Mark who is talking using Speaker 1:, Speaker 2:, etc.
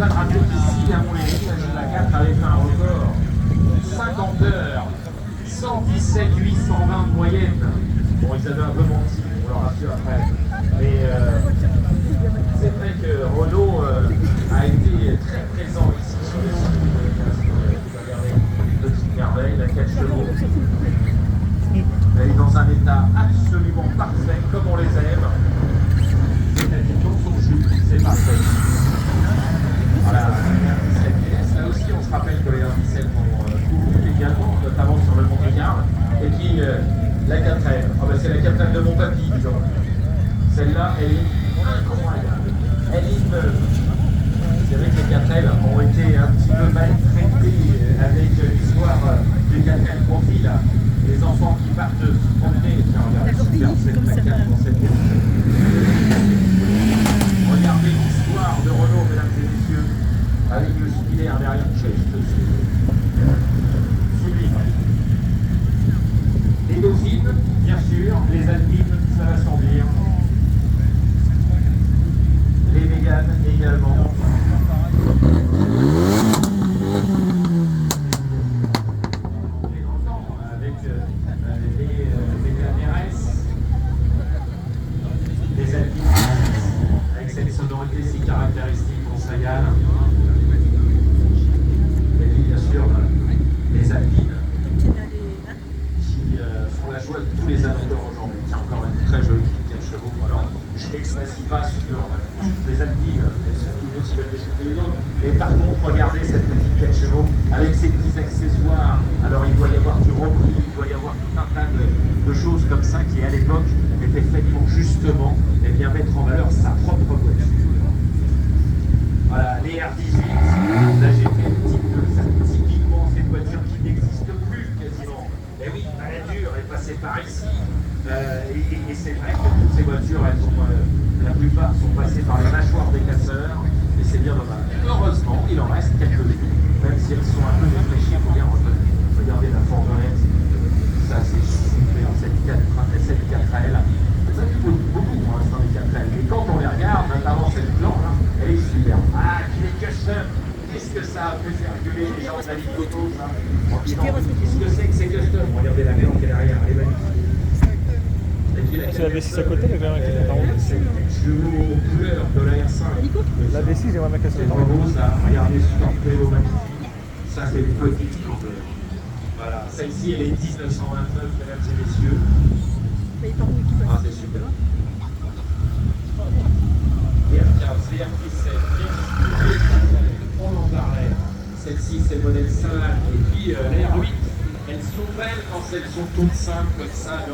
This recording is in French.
Speaker 1: de rappeler qu'ici, à Montlhéry, la 4 avait fait un record. 50 heures, 117 820 de moyenne. Bon, ils avaient un peu menti, on leur a su après. Mais c'est vrai que Renault a été très présent ici sur le site de vous regardez une petite merveille, la 4 chevaux. Elle est dans un état absolument parfait, comme on les aime. C'est-à-dire dans son jus, c'est parfait. Voilà, là aussi, on se rappelle que les 1.17 ont couru également, notamment sur le Mont-Béliard. Et puis, la 4L. Oh, ben, c'est la 4L de mon papy, disons. Celle-là, elle est incroyable. Elle est neuve. C'est vrai que les 4L ont été un petit peu mal traités avec l'histoire du 4L profil. Les enfants qui partent se promener. Tiens, regarde, super, c'est la 4 dans cette émission. Regardez l'histoire de Renault, mesdames et messieurs, avec le jubilé derrière une chaise. Sublime. Les dauphines, bien sûr, les alpines, ça va sans dire. Les méganes également. Les enfants avec les RS, les alpines avec cette sonorité si caractéristique pour Sagan. Et puis bien sûr les alpines qui font la joie de tous les amateurs aujourd'hui. Tiens, encore une très jolie 4 chevaux. Alors, je n'expatie pas sur les alpines, et par contre, regardez cette petite 4 chevaux avec ses petits accessoires. Alors, il doit y avoir du repris, il doit y avoir tout un tas de choses comme ça qui, à l'époque, étaient faites pour justement bien, mettre en valeur sa propre voiture. Voilà, les R18, là j'ai fait un petit peu ça, typiquement cette voiture qui n'existe plus quasiment. Et oui, la dure est passée par ici. Et c'est vrai que toutes ces voitures, elles sont, la plupart sont passées par les mâchoires des casseurs, et c'est bien dommage. Heureusement, il en reste quelques-unes, même si elles sont un peu défraîchies, il faut bien reconnaître. Regardez la fourgonnette, ça c'est super, cette 4L. Ça fait beaucoup pour l'instant les 4L. Et quand on les regarde, notamment cette blanche, elle est super. Ah, puis les custom, qu'est-ce que ça a fait faire gueuler les gens de la vie photo, ça? Qu'est-ce que c'est que ces custom? Regardez la merde qui est derrière, elle est magnifique.
Speaker 2: C'est la V6 à côté, le gars qui est en haut.
Speaker 1: C'est une chevaux aux couleurs de la R5.
Speaker 2: La V6, j'aimerais bien casser
Speaker 1: C'est rose, là, regardez ce torpedo magnifique. Ça, c'est une petite grandeur. Voilà, celle-ci, elle est 1929, mesdames et messieurs. Ah, c'est super. VR15, VR17, on en parlait. Celle-ci, c'est le modèle 5. Et puis, les R8, elles sont belles quand elles sont toutes simples comme ça.